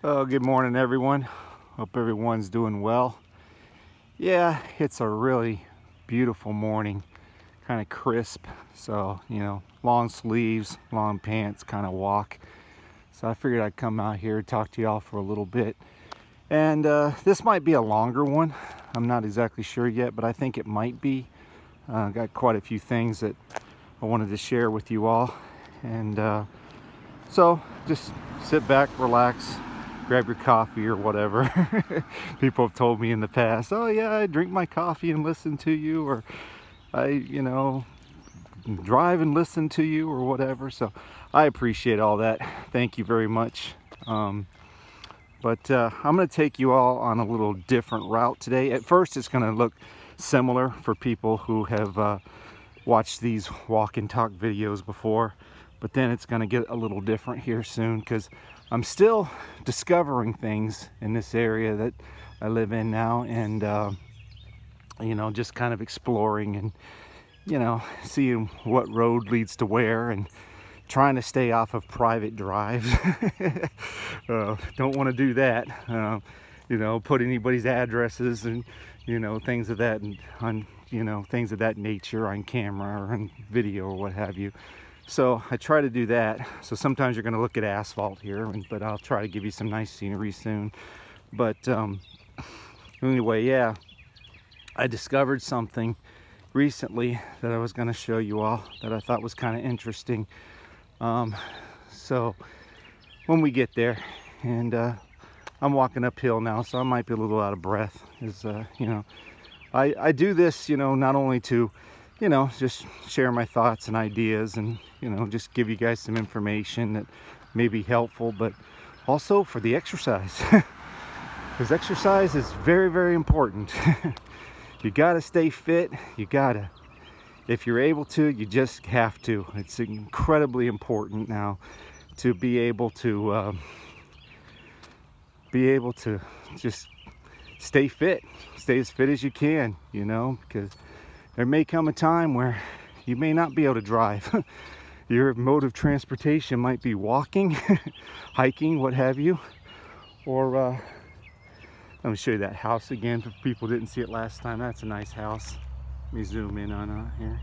Oh, good morning, everyone. Hope everyone's doing well. Yeah, it's a really beautiful morning, kind of crisp. So, long sleeves, long pants, kind of walk. So I figured I'd come out here, talk to y'all for a little bit. And this might be a longer one. I'm not exactly sure yet, but I think it might be. Got quite a few things that I wanted to share with you all. And so just sit back, relax, grab your coffee or whatever. People have told me in the past, oh yeah, I drink my coffee and listen to you, or I, drive and listen to you or whatever. So I appreciate all that. Thank you very much. But I'm going to take you all on a little different route today. At first, it's going to look similar for people who have watched these walk and talk videos before, but then it's going to get a little different here soon because I'm still discovering things in this area that I live in now, and just kind of exploring and seeing what road leads to where, and trying to stay off of private drives. Don't want to do that. Put anybody's addresses and things of that, and on things of that nature on camera or on video or what have you. So I try to do that. So sometimes you're going to look at asphalt here, but I'll try to give you some nice scenery soon. But anyway, yeah, I discovered something recently that I was going to show you all that I thought was kind of interesting. So when we get there, and I'm walking uphill now, so I might be a little out of breath. I do this, not only to, just share my thoughts and ideas, and just give you guys some information that may be helpful, but also for the exercise, because exercise is very, very important. You got to stay fit. You gotta. If you're able to, you just have to. It's incredibly important now to be able to just stay fit, stay as fit as you can, because there may come a time where you may not be able to drive. Your mode of transportation might be walking, hiking, what have you, or let me show you that house again for people who didn't see it last time. That's a nice house. Let me zoom in on here.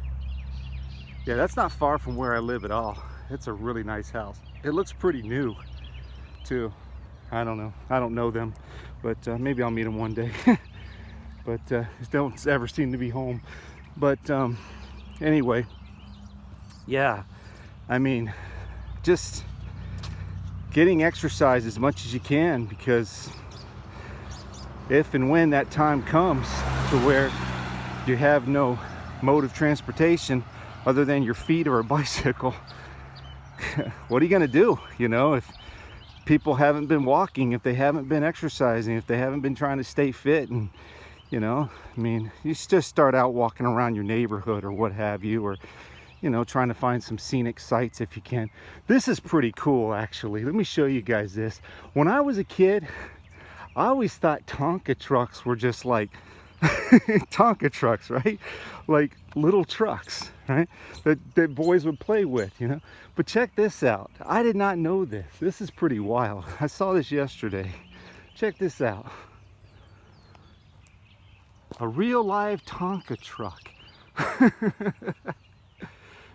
Yeah, that's not far from where I live at all. It's a really nice house. It looks pretty new too. I don't know. I don't know them, but maybe I'll meet them one day. But they don't ever seem to be home. But anyway, yeah, I mean, just getting exercise as much as you can, because if and when that time comes to where you have no mode of transportation other than your feet or a bicycle, what are you going to do? If people haven't been walking, if they haven't been exercising, if they haven't been trying to stay fit, and you just start out walking around your neighborhood or what have you, or trying to find some scenic sights if you can. This is pretty cool, actually. Let me show you guys this. When I was a kid, I always thought Tonka trucks were just like Tonka trucks, right? Like little trucks, right? That boys would play with, But check this out. I did not know this. This is pretty wild. I saw this yesterday. Check this out. A real live Tonka truck.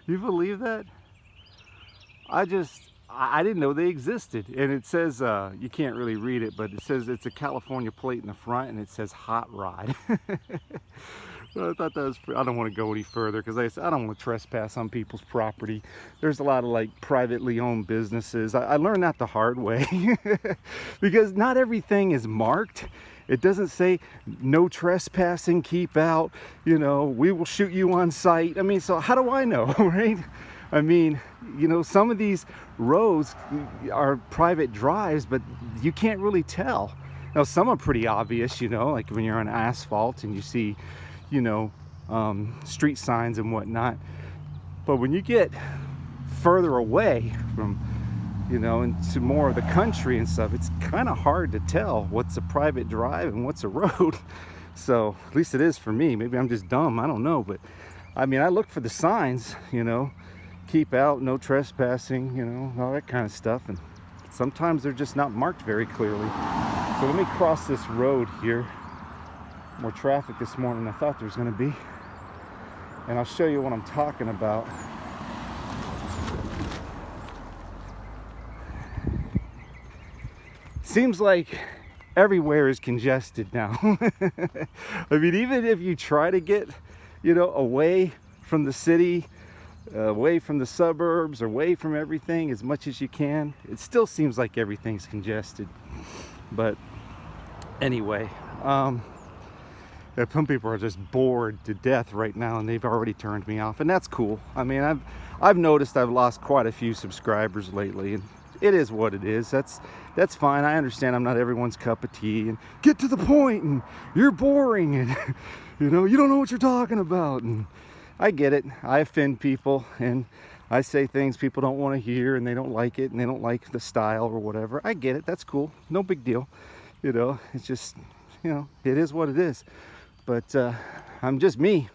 You believe that? I didn't know they existed. And it says, you can't really read it, but it says it's a California plate in the front, and it says hot rod. I thought that was, I don't want to go any further because I don't want to trespass on people's property. There's a lot of like privately owned businesses. I learned that the hard way because not everything is marked. It doesn't say no trespassing, keep out, we will shoot you on sight. I mean, so how do I know, right? I mean, some of these roads are private drives, but you can't really tell. Now, some are pretty obvious, like when you're on asphalt and you see, street signs and whatnot. But when you get further away from, into more of the country and stuff, it's kind of hard to tell what's a private drive and what's a road. So at least it is for me. Maybe I'm just dumb, I don't know. But I mean, I look for the signs, keep out, no trespassing, all that kind of stuff. And sometimes they're just not marked very clearly. So let me cross this road here. More traffic this morning than I thought there was going to be. And I'll show you what I'm talking about. Seems like everywhere is congested now. I mean, even if you try to get, away from the city, away from the suburbs, away from everything as much as you can, it still seems like everything's congested. But anyway, some people are just bored to death right now, and they've already turned me off, and that's cool. I mean, I've noticed I've lost quite a few subscribers lately, and it is what it is. That's fine. I understand I'm not everyone's cup of tea, and get to the point, and you're boring, and you don't know what you're talking about, and I get it. I offend people, and I say things people don't want to hear, and they don't like it, and they don't like the style or whatever. I get it. That's cool. No big deal. It's just, it is what it is. But I'm just me,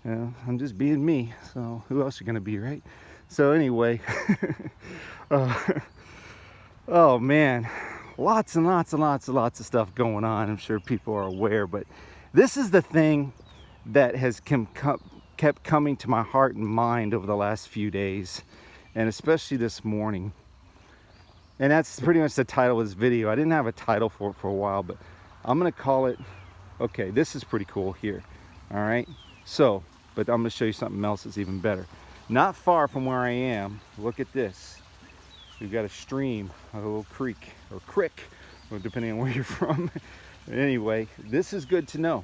I'm just being me. So who else are going to be, right? So anyway, oh man, lots and lots and lots and lots of stuff going on. I'm sure people are aware, but this is the thing that has kept coming to my heart and mind over the last few days, and especially this morning. And that's pretty much the title of this video. I didn't have a title for it for a while, but I'm going to call it, okay, this is pretty cool here. All right. So, but I'm going to show you something else that's even better. Not far from where I am, look at this. We've got a stream, a little creek, or crick, depending on where you're from. Anyway, this is good to know,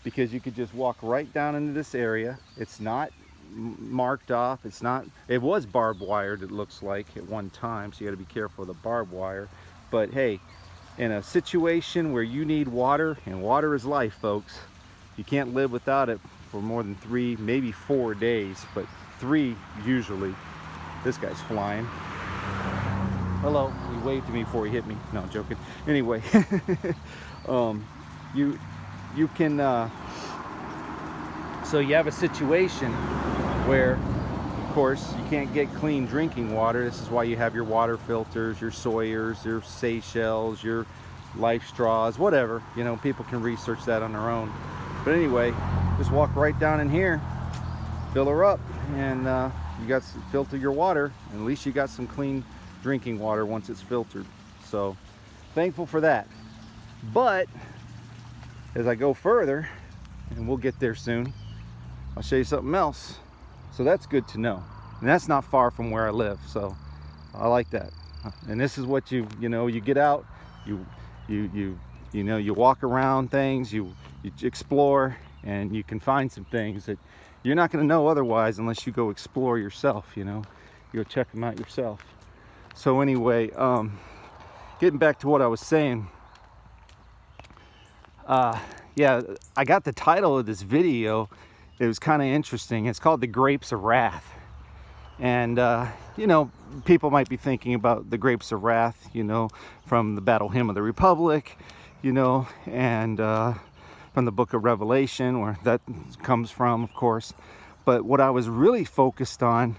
because you could just walk right down into this area. It's not marked off. It was barbed wired, it looks like, at one time, so you got to be careful of the barbed wire. But hey, in a situation where you need water, and water is life, folks, you can't live without it for more than 3, maybe 4 days, but 3 usually. This guy's flying. Hello. He waved to me before he hit me. No, I'm joking. Anyway, you can so you have a situation where, of course, you can't get clean drinking water. This is why you have your water filters, your Sawyers, your Seychelles, your Life Straws, whatever. People can research that on their own. But anyway, just walk right down in here, fill her up, and you got to filter your water, and at least you got some clean drinking water once it's filtered. So thankful for that. But as I go further, and we'll get there soon, I'll show you something else. So that's good to know, and that's not far from where I live, so I like that. And this is what you get out, you walk around things, you explore, and you can find some things that you're not going to know otherwise unless you go explore yourself. You go check them out yourself. So anyway, getting back to what I was saying, yeah, I got the title of this video. It was kind of interesting. It's called The Grapes of Wrath. And people might be thinking about the Grapes of Wrath, from the Battle Hymn of the Republic, and from the book of Revelation, where that comes from, of course. But what I was really focused on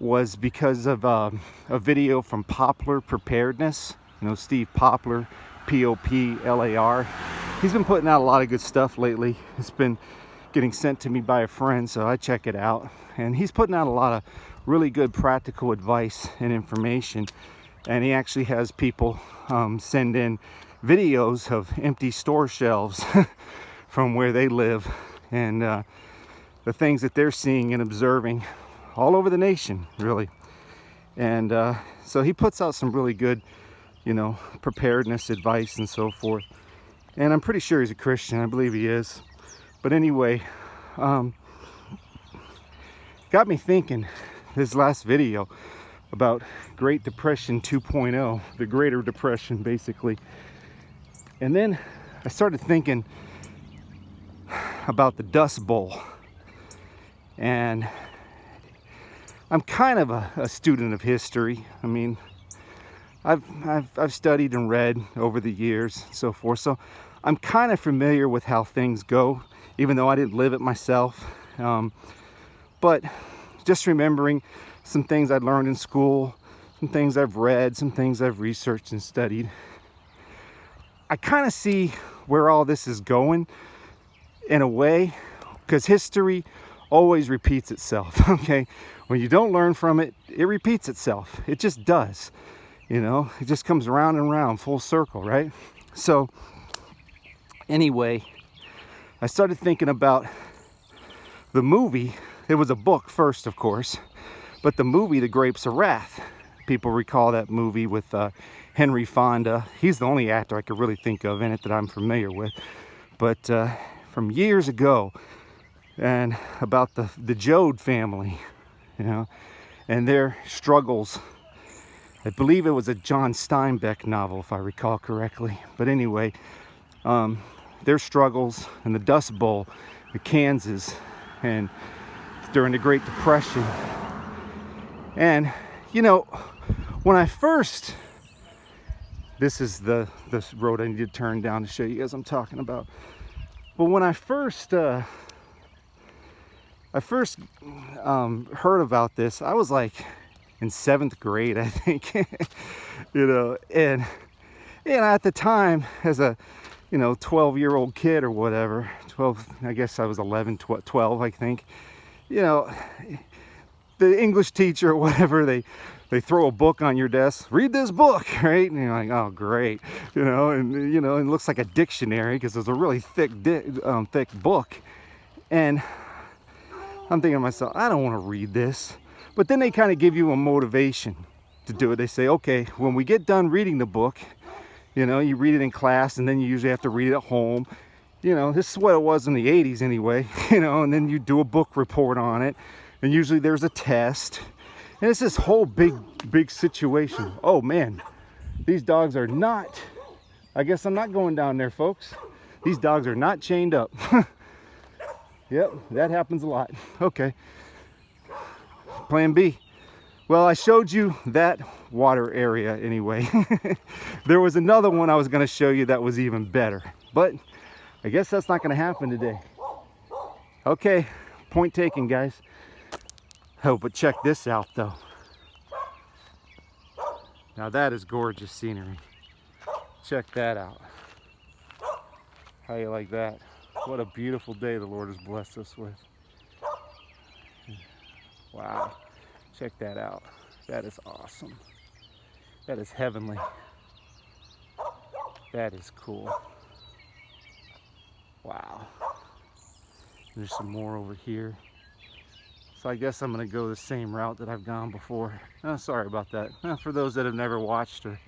was because of a video from Poplar Preparedness. Steve Poplar, Poplar. He's been putting out a lot of good stuff lately. It's been getting sent to me by a friend, so I check it out. And he's putting out a lot of really good practical advice and information. And he actually has people send in videos of empty store shelves from where they live, and the things that they're seeing and observing all over the nation, really. And so he puts out some really good, preparedness advice and so forth. And I'm pretty sure he's a Christian. I believe he is. But anyway, got me thinking, this last video, about Great Depression 2.0, the Greater Depression, basically. And then I started thinking about the Dust Bowl. And I'm kind of a student of history. I mean, I've studied and read over the years and so forth. So I'm kind of familiar with how things go, even though I didn't live it myself. But just remembering some things I'd learned in school, some things I've read, some things I've researched and studied, I kind of see where all this is going in a way, because history always repeats itself. Okay, when you don't learn from it, it repeats itself. It just does, you know, it just comes around and around, full circle, right? So anyway, I started thinking about the movie. It was a book first, of course, but the movie, The Grapes of Wrath. People recall that movie with Henry Fonda. He's the only actor I could really think of in it that I'm familiar with. But from years ago, and about the Joad family, you know, and their struggles. I believe it was a John Steinbeck novel, if I recall correctly. But anyway, their struggles in the Dust Bowl in Kansas and during the Great Depression. And, you know, when I first, this is the road I need to turn down to show you guys I'm talking about. But when I first heard about this, I was like in 7th grade, I think. You know, and at the time, as a 12-year-old kid or whatever, 12, I guess I was 11, 12, I think. You know, the English teacher or whatever, they throw a book on your desk, read this book, right? And you're like, oh, great, you know, and it looks like a dictionary because it's a really thick book. And I'm thinking to myself, I don't want to read this. But then they kind of give you a motivation to do it. They say, okay, when we get done reading the book, you know, you read it in class and then you usually have to read it at home. You know, this is what it was in the 80s anyway, you know, and then you do a book report on it. And usually there's a test. And it's this whole big situation. Oh man, these dogs are not, I guess I'm not going down there, folks. These dogs are not chained up. Yep, that happens a lot. Okay. Plan B. Well, I showed you that water area anyway. There was another one I was going to show you that was even better. But I guess that's not going to happen today. Okay, point taken, guys. Oh, but check this out, though. Now that is gorgeous scenery. Check that out. How you like that? What a beautiful day the Lord has blessed us with. Wow. Check that out. That is awesome. That is heavenly. That is cool. Wow. There's some more over here. So I guess I'm going to go the same route that I've gone before. Oh, sorry about that. For those that have never watched or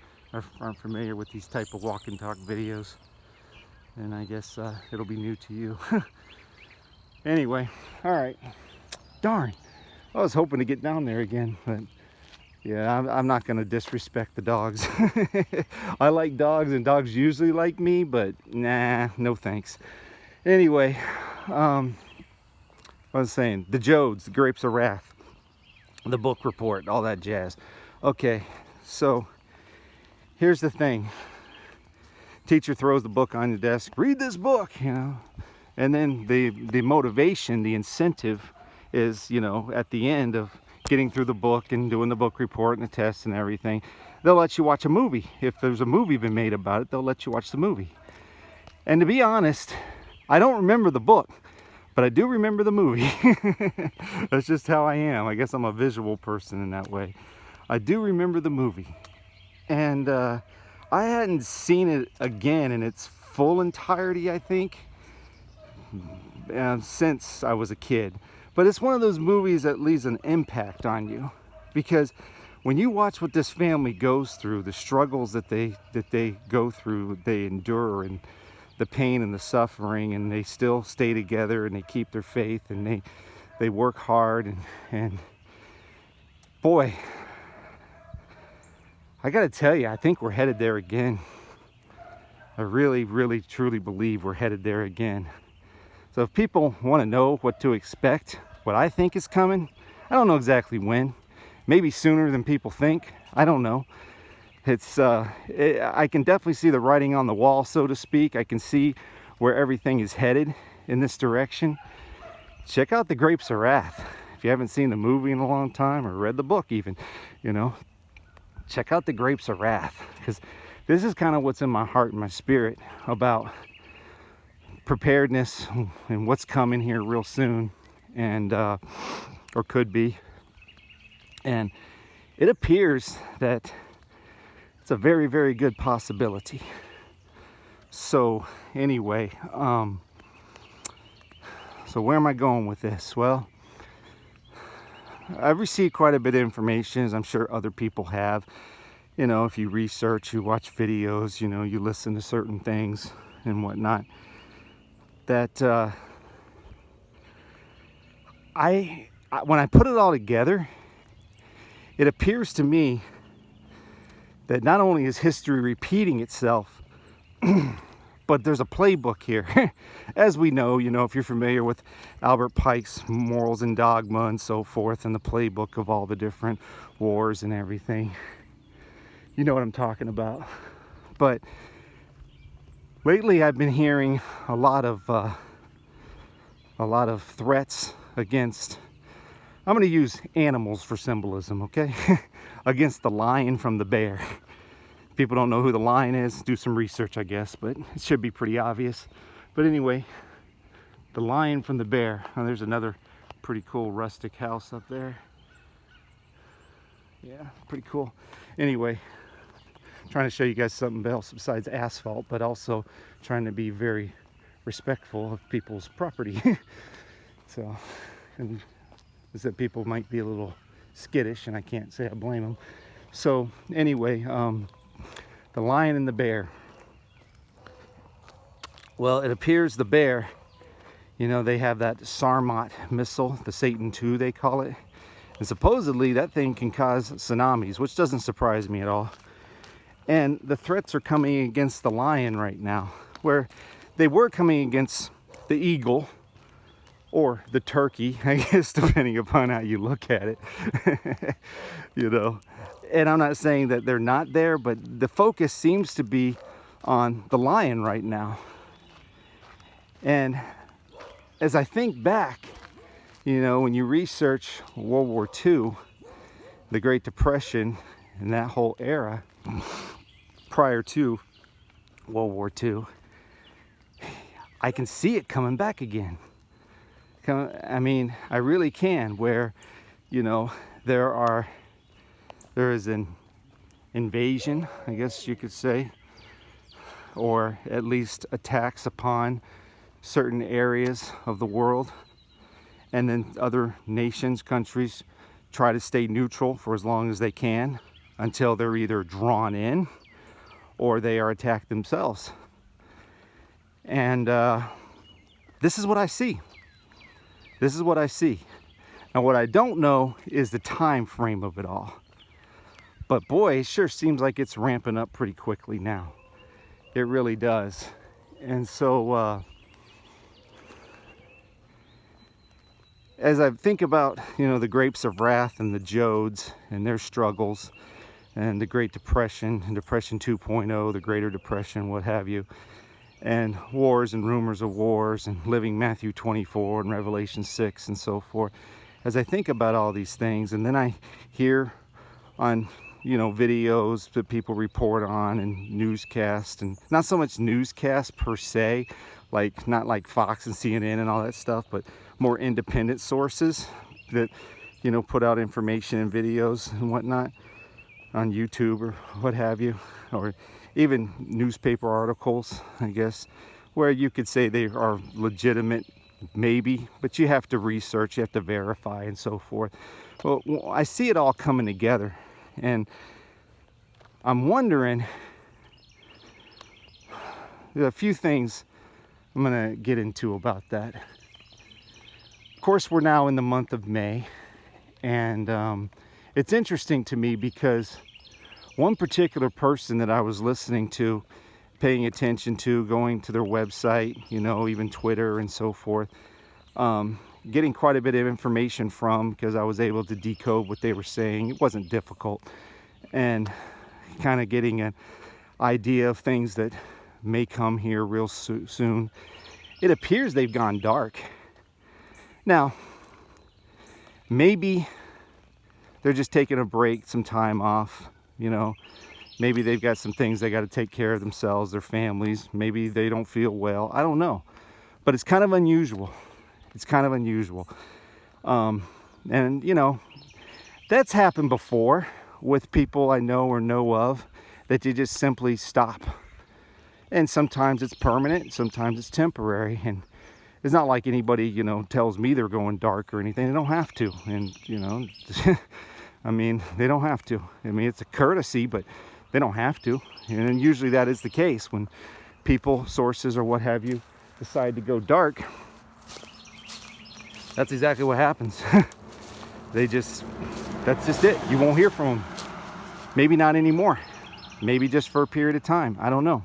aren't familiar with these type of walk and talk videos, and I guess it'll be new to you. Anyway, all right. Darn. I was hoping to get down there again, but yeah, I'm not going to disrespect the dogs. I like dogs, and dogs usually like me, but nah, no thanks. Anyway, I was saying, the Joads, the Grapes of Wrath, the book report, all that jazz. Okay, so here's the thing. Teacher throws the book on the desk, read this book, you know, and then the motivation, the incentive is, you know, at the end of getting through the book and doing the book report and the tests and everything, they'll let you watch a movie. If there's a movie been made about it, they'll let you watch the movie. And to be honest, I don't remember the book, but I do remember the movie. That's just how I am. I guess I'm a visual person in that way. I do remember the movie. And I hadn't seen it again in its full entirety, I think, since I was a kid. But it's one of those movies that leaves an impact on you, because when you watch what this family goes through, the struggles that they go through, they endure, and the pain and the suffering, and they still stay together and they keep their faith and they work hard, and boy, I gotta tell you, I think we're headed there again. I really, really, truly believe we're headed there again. So if people want to know what to expect, what I think is coming, I don't know exactly when. Maybe sooner than people think. I don't know. I can definitely see the writing on the wall, so to speak. I can see where everything is headed in this direction. Check out The Grapes of Wrath. If you haven't seen the movie in a long time or read the book even, you know, check out the Grapes of Wrath, because this is kind of what's in my heart and my spirit about preparedness and what's coming here real soon, and or could be. And it appears that it's a very, very good possibility. So anyway, so where am I going with this? Well, I've received quite a bit of information, as I'm sure other people have. You know, if you research, you watch videos, you know, you listen to certain things and whatnot, that when I put it all together, it appears to me that not only is history repeating itself, but there's a playbook here. As we know, you know, if you're familiar with Albert Pike's Morals and Dogma and so forth, and the playbook of all the different wars and everything, you know what I'm talking about. But lately I've been hearing a lot of threats against, I'm going to use animals for symbolism, okay? Against the lion from the bear. People don't know who the lion is, do some research, I guess, but it should be pretty obvious. But anyway, the lion from the bear. Oh, there's another pretty cool rustic house up there. Yeah, pretty cool. Anyway, trying to show you guys something else besides asphalt, but also trying to be very respectful of people's property. So, and is that people might be a little skittish, and I can't say I blame them. So anyway, the lion and the bear. Well, it appears the bear, you know, they have that Sarmat missile, the Satan II they call it, and supposedly that thing can cause tsunamis, which doesn't surprise me at all. And the threats are coming against the lion right now, where they were coming against the eagle or the turkey, I guess, depending upon how you look at it. You know, and I'm not saying that they're not there, but the focus seems to be on the lion right now. And as I think back, you know, when you research World War II, the Great Depression, and that whole era prior to World War II, I can see it coming back again. I mean, I really can, where, you know, there is an invasion, I guess you could say, or at least attacks upon certain areas of the world, and then other nations, countries try to stay neutral for as long as they can until they're either drawn in or they are attacked themselves. And this is what I see. This is what I see. Now, what I don't know is the time frame of it all. But boy, it sure seems like it's ramping up pretty quickly now. It really does. And so, as I think about, you know, the Grapes of Wrath and the Jodes and their struggles, and the Great Depression, and Depression 2.0, the Greater Depression, what have you, and wars and rumors of wars, and living Matthew 24 and Revelation 6 and so forth, as I think about all these things, and then I hear on, you know, videos that people report on and newscasts, and not so much newscasts per se, like not like Fox and CNN and all that stuff, but more independent sources that, you know, put out information and videos and whatnot on YouTube or what have you, or even newspaper articles, I guess, where you could say they are legitimate, maybe, but you have to research, you have to verify and so forth. Well, I see it all coming together, and I'm wondering, there are a few things I'm going to get into about that. Of course, we're now in the month of May, and it's interesting to me because one particular person that I was listening to, paying attention to, going to their website, you know, even Twitter and so forth, getting quite a bit of information from, because I was able to decode what they were saying. It wasn't difficult, and kind of getting an idea of things that may come here real soon. It appears they've gone dark. Now, maybe they're just taking a break, some time off, you know. Maybe they've got some things they got to take care of themselves, their families. Maybe they don't feel well. I don't know. But it's kind of unusual. It's kind of unusual. And, you know, that's happened before with people I know or know of, that you just simply stop. And sometimes it's permanent, sometimes it's temporary. And it's not like anybody, you know, tells me they're going dark or anything. They don't have to. And, you know, I mean, they don't have to. I mean, it's a courtesy, but they don't have to. And usually that is the case when people, sources, or what have you decide to go dark. That's exactly what happens. That's just it. You won't hear from them. Maybe not anymore. Maybe just for a period of time. I don't know.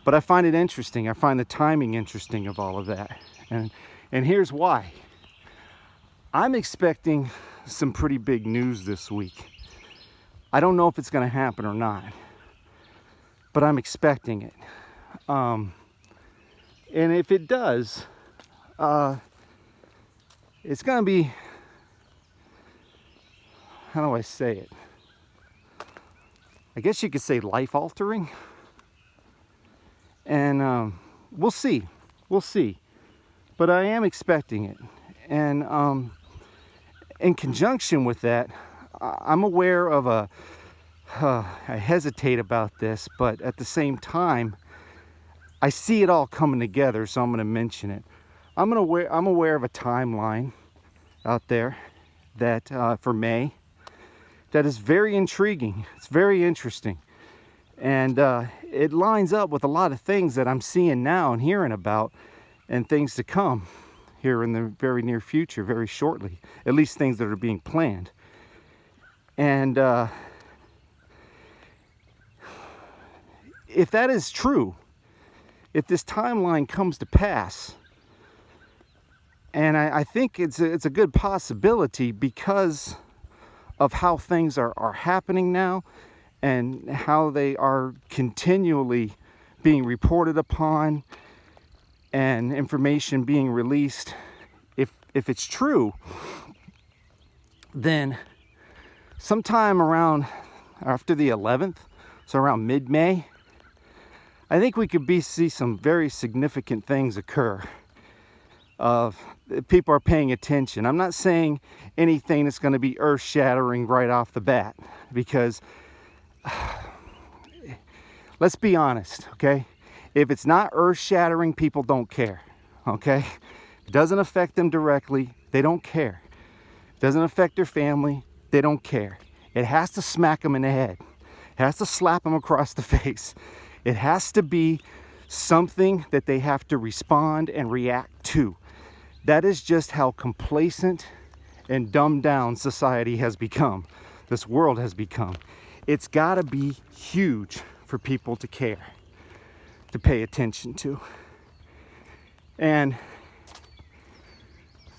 But I find it interesting. I find the timing interesting of all of that. And here's why. I'm expecting some pretty big news this week. I don't know if it's going to happen or not, but I'm expecting it. And if it does, it's going to be, how do I say it? I guess you could say life-altering. And we'll see. We'll see. But I am expecting it. And in conjunction with that, I'm aware of I hesitate about this, but at the same time, I see it all coming together, so I'm going to mention it. I'm aware of a timeline out there that for May that is very intriguing. It's very interesting. And it lines up with a lot of things that I'm seeing now and hearing about, and things to come here in the very near future, very shortly. At least things that are being planned. And if that is true, if this timeline comes to pass, and I think it's a good possibility because of how things are happening now, and how they are continually being reported upon, and information being released. If it's true, then sometime around after the 11th, so around mid-May, I think we could see some very significant things occur. People are paying attention. I'm not saying anything that's going to be earth-shattering right off the bat, because let's be honest, okay? If it's not earth-shattering, people don't care, okay? It doesn't affect them directly, they don't care. It doesn't affect their family, they don't care. It has to smack them in the head. It has to slap them across the face. It has to be something that they have to respond and react to. That is just how complacent and dumbed down society has become. This world has become. It's got to be huge for people to care, to pay attention to. And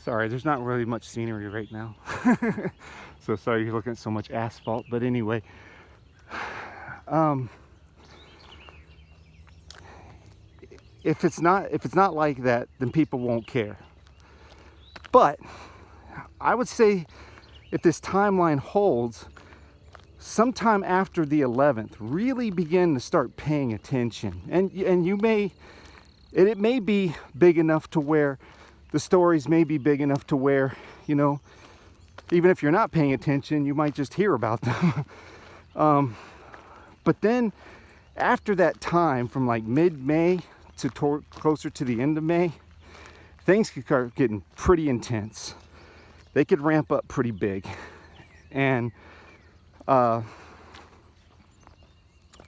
sorry, there's not really much scenery right now. So sorry you're looking at so much asphalt. But anyway, if it's not like that, then people won't care. But I would say if this timeline holds, sometime after the 11th, really begin to start paying attention. And it may be big enough to where the stories may be big enough to where, you know, even if you're not paying attention, you might just hear about them. But then after that time, from like mid-May to closer to the end of May, things could start getting pretty intense. They could ramp up pretty big. And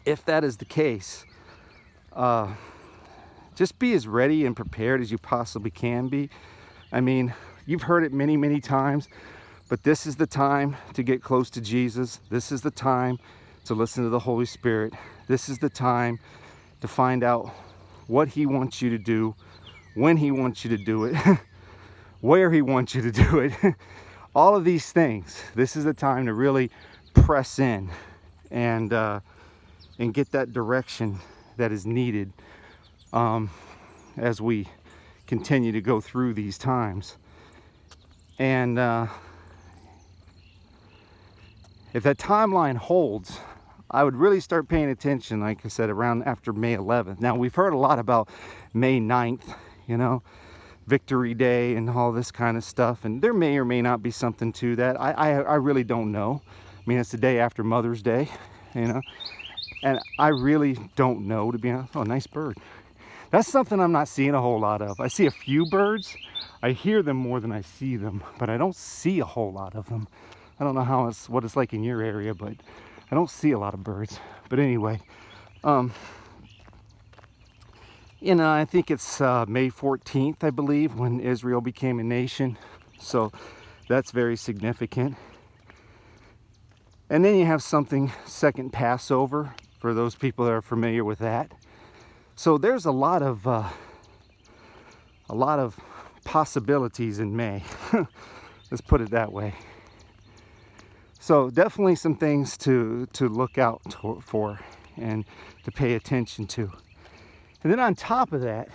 if that is the case, just be as ready and prepared as you possibly can be. I mean, you've heard it many, many times, but this is the time to get close to Jesus. This is the time to listen to the Holy Spirit. This is the time to find out what He wants you to do, when He wants you to do it, where He wants you to do it. All of these things. This is the time to really press in and get that direction that is needed as we continue to go through these times. And if that timeline holds, I would really start paying attention, like I said, around after May 11th. Now, we've heard a lot about May 9th, you know, Victory Day and all this kind of stuff, and there may or may not be something to that. I really don't know. I mean, it's the day after Mother's Day, you know, and I really don't know, to be honest. Oh, nice bird. That's something I'm not seeing a whole lot of. I see a few birds. I hear them more than I see them, but I don't see a whole lot of them. I don't know what it's like in your area, but I don't see a lot of birds. But anyway, you know, I think it's May 14th, I believe, when Israel became a nation. So that's very significant. And then you have something, second Passover, for those people that are familiar with that. So there's a lot of possibilities in May. Let's put it that way. So definitely some things to look out for and to pay attention to. And then on top of that,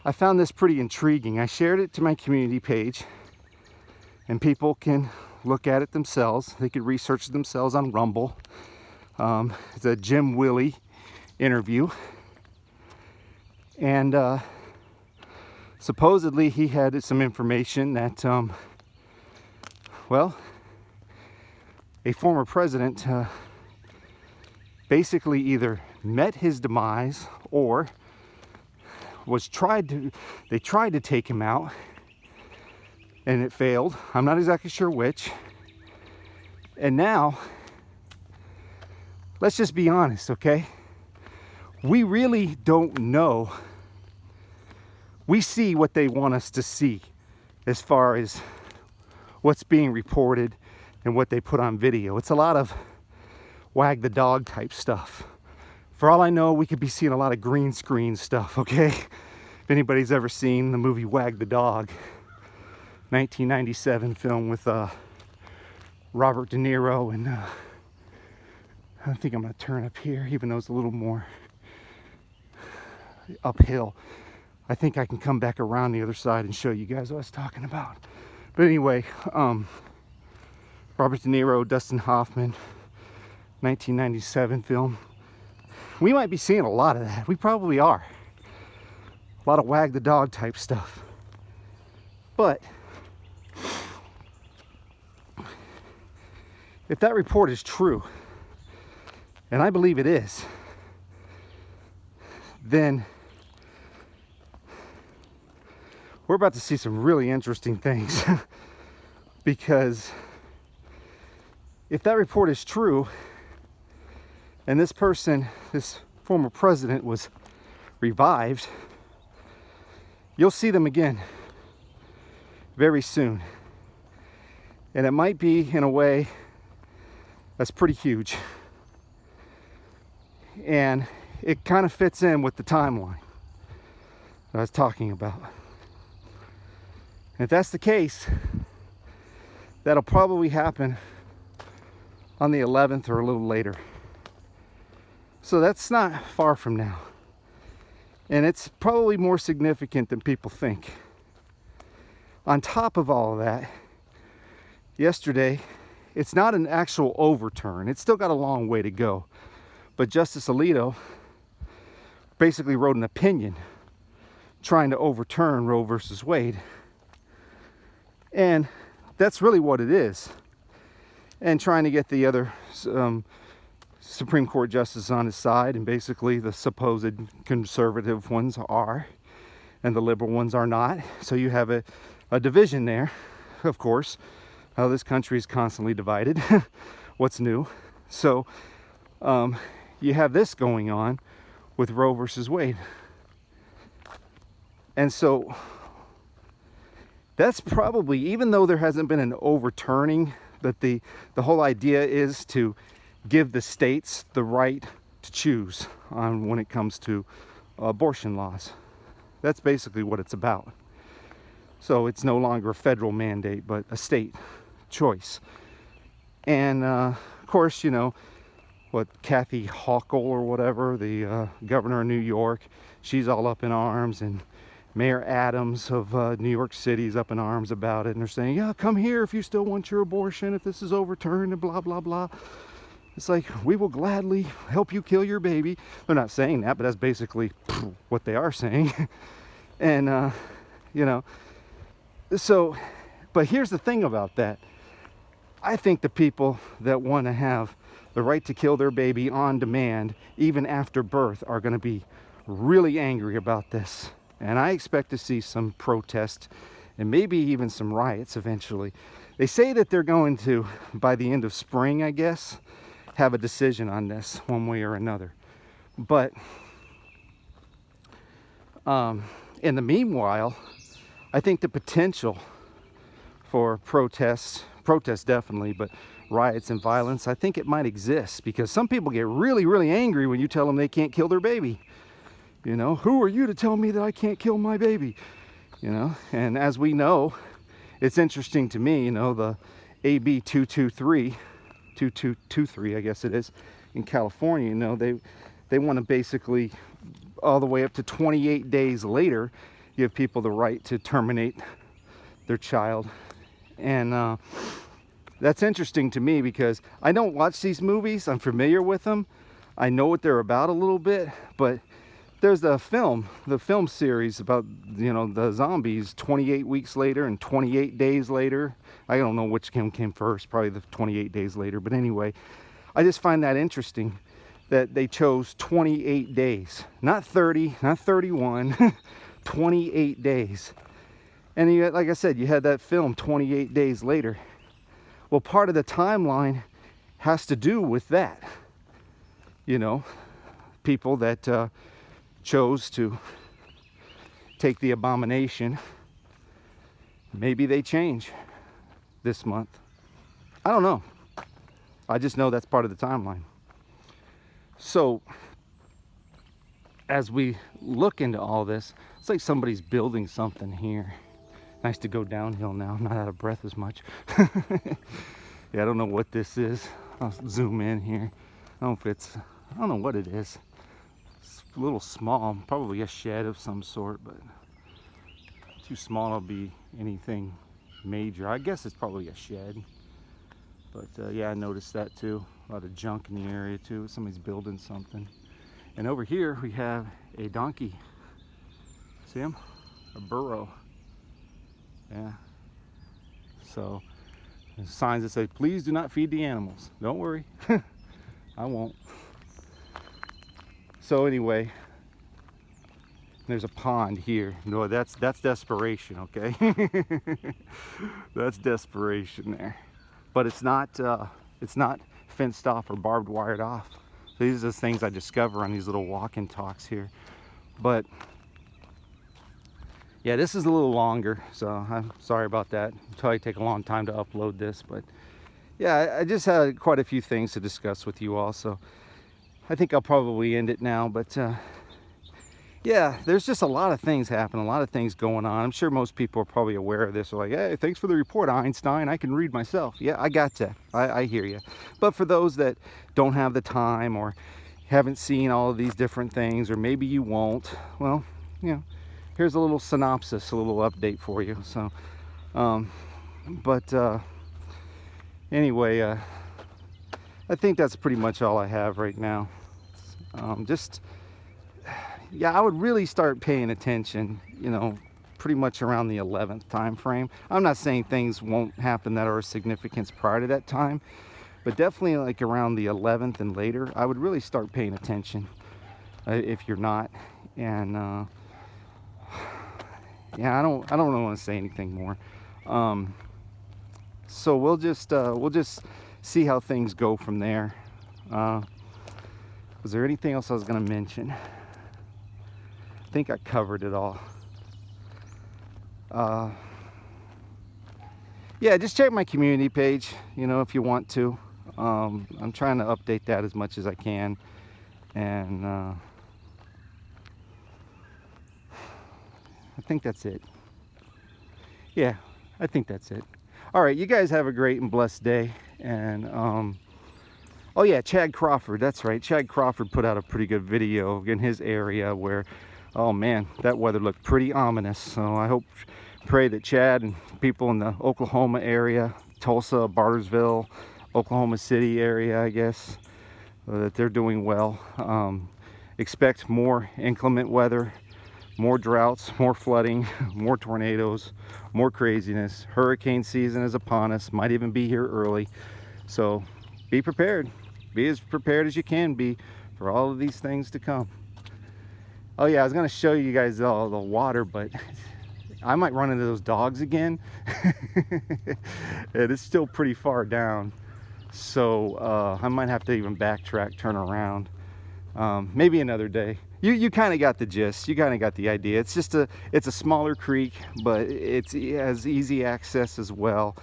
I found this pretty intriguing. I shared it to my community page, and people can look at it themselves. They could research it themselves on Rumble. It's a Willie Interview. And supposedly he had some information that, well, a former president basically either met his demise or they tried to take him out and it failed. I'm not exactly sure which. And now, let's just be honest, okay? We really don't know. We see what they want us to see as far as what's being reported and what they put on video. It's a lot of wag the dog type stuff. For all I know, we could be seeing a lot of green screen stuff, okay? If anybody's ever seen the movie Wag the Dog, 1997 film with Robert De Niro, and I think I'm gonna turn up here, even though it's a little more uphill. I think I can come back around the other side and show you guys what I was talking about. But anyway, Robert De Niro, Dustin Hoffman, 1997 film. We might be seeing a lot of that. We probably are. A lot of wag the dog type stuff. But if that report is true, and I believe it is, then we're about to see some really interesting things. Because if that report is true, and this former president was revived, you'll see them again very soon. And it might be in a way that's pretty huge. And it kind of fits in with the timeline that I was talking about. And if that's the case, that'll probably happen on the 11th or a little later. So that's not far from now. And it's probably more significant than people think. On top of all of that, yesterday, it's not an actual overturn. It's still got a long way to go. But Justice Alito basically wrote an opinion trying to overturn Roe versus Wade. And that's really what it is. And trying to get the other Supreme Court justices on his side, and basically the supposed conservative ones are, and the liberal ones are not. So you have a division there, of course. How this country is constantly divided. What's new? So you have this going on with Roe versus Wade. And so that's probably, even though there hasn't been an overturning, but the whole idea is to give the states the right to choose on when it comes to abortion laws. That's basically what it's about. So it's no longer a federal mandate, but a state choice. And of course, you know, what Kathy Hochul or whatever, the governor of New York, she's all up in arms, and Mayor Adams of New York City is up in arms about it, and they're saying, yeah, come here if you still want your abortion, if this is overturned, and blah, blah, blah. It's like, we will gladly help you kill your baby. They're not saying that, but that's basically what they are saying. And, you know, so, but here's the thing about that. I think the people that want to have the right to kill their baby on demand, even after birth, are going to be really angry about this. And I expect to see some protests and maybe even some riots eventually. They say that they're going to, by the end of spring, I guess, have a decision on this one way or another. But in the meanwhile, I think the potential for protests definitely, but riots and violence, I think it might exist, because some people get really, really angry when you tell them they can't kill their baby. You know, who are you to tell me that I can't kill my baby? You know, and as we know, it's interesting to me, you know, the AB 2223, I guess it is, in California, you know, they want to basically, all the way up to 28 days later, give people the right to terminate their child. And that's interesting to me, because I don't watch these movies. I'm familiar with them. I know what they're about a little bit, but there's the film series about, you know, the zombies 28 weeks later and 28 days later. I don't know which came first, probably the 28 days later. But anyway, I just find that interesting that they chose 28 days, not 30, not 31, 28 days. And you, like I said, you had that film 28 days later. Well, part of the timeline has to do with that. You know, people that chose to take the abomination, maybe they change this month. I don't know. I just know that's part of the timeline. So, as we look into all this, it's like somebody's building something here. Nice to go downhill now. I'm not out of breath as much. Yeah, I don't know what this is. I'll zoom in here. I don't know what it is. It's a little small, probably a shed of some sort, but too small to be anything major. I guess it's probably a shed. But yeah, I noticed that too. A lot of junk in the area too. Somebody's building something. And over here we have a donkey. See him? A burro. Yeah. So there's signs that say, please do not feed the animals. Don't worry. I won't. So anyway, there's a pond here. No, that's desperation, okay? That's desperation there. But it's not fenced off or barbed wired off. So these are the things I discover on these little walk-in talks here. But yeah, this is a little longer, so I'm sorry about that. It'll probably take a long time to upload this, but yeah, I just had quite a few things to discuss with you all, so I think I'll probably end it now. But yeah, there's just a lot of things happening, a lot of things going on. I'm sure most people are probably aware of this. They're like, hey, thanks for the report, Einstein. I can read myself. Yeah, I gotcha. I hear you. But for those that don't have the time or haven't seen all of these different things, or maybe you won't, well, you know, here's a little synopsis, a little update for you. So, anyway, I think that's pretty much all I have right now. Yeah, I would really start paying attention, you know, pretty much around the 11th time frame. I'm not saying things won't happen that are of significance prior to that time, but definitely like around the 11th and later, I would really start paying attention if you're not. And yeah, I don't really want to say anything more. So we'll just see how things go from there. Was there anything else I was going to mention? I think I covered it all. Yeah, just check my community page, you know, if you want to. I'm trying to update that as much as I can. And I think that's it. Yeah, I think that's it. All right, you guys have a great and blessed day. And oh yeah, Chad Crawford, that's right. Chad Crawford put out a pretty good video in his area where Oh man, that weather looked pretty ominous. So I pray that Chad and people in the Oklahoma area, Tulsa, Bartersville, Oklahoma City area, I guess, that they're doing well. Expect more inclement weather, more droughts, more flooding, more tornadoes, more craziness. Hurricane season is upon us, might even be here early. So be prepared. Be as prepared as you can be for all of these things to come. Oh yeah, I was gonna show you guys all the water, but I might run into those dogs again. It is still pretty far down. So I might have to even backtrack, turn around. Maybe another day. You kind of got the gist. You kind of got the idea. It's just it's a smaller creek, but it has easy access as well.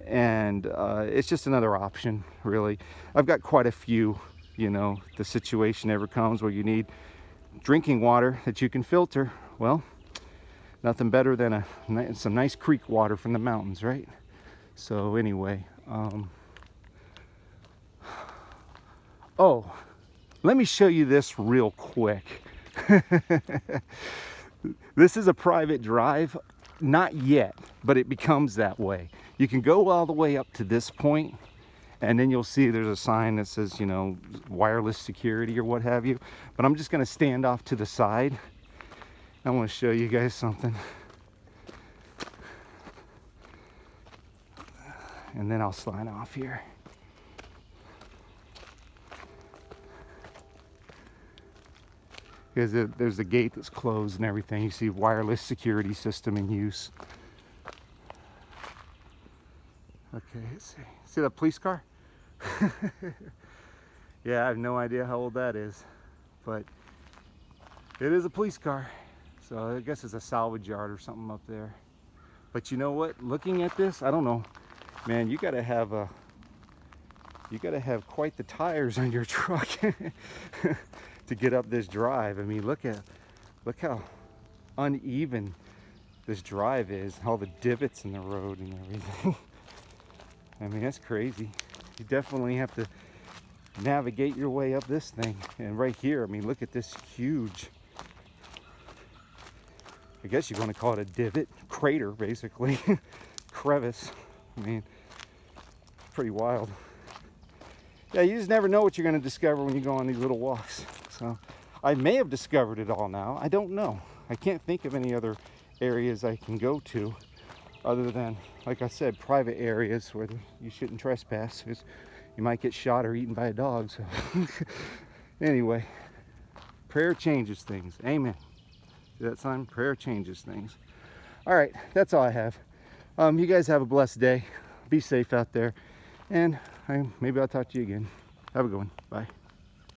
And it's just another option, really. I've got quite a few, you know, the situation ever comes where you need drinking water that you can filter. Well, nothing better than some nice creek water from the mountains, right? So anyway, oh, let me show you this real quick. This is a private drive. Not yet, but it becomes that way. You can go all the way up to this point, and then you'll see there's a sign that says, you know, wireless security or what have you. But I'm just going to stand off to the side. I want to show you guys something. And then I'll sign off here. Because there's the gate that's closed and everything. You see wireless security system in use. Okay, let's see. See that police car? Yeah, I have no idea how old that is, but it is a police car. So I guess it's a salvage yard or something up there. But you know what? Looking at this, I don't know, man. You gotta have quite the tires on your truck to get up this drive. I mean, look how uneven this drive is. All the divots in the road and everything. I mean, that's crazy. You definitely have to navigate your way up this thing. And right here, I mean, look at this huge, I guess you're going to call it a divot, crater, basically. Crevice. I mean, pretty wild. Yeah, you just never know what you're going to discover when you go on these little walks. So I may have discovered it all now. I don't know. I can't think of any other areas I can go to other than, like I said, private areas where you shouldn't trespass because you might get shot or eaten by a dog. So anyway, prayer changes things. Amen. See that sign? Prayer changes things. All right, that's all I have. You guys have a blessed day. Be safe out there. And maybe I'll talk to you again. Have a good one. Bye.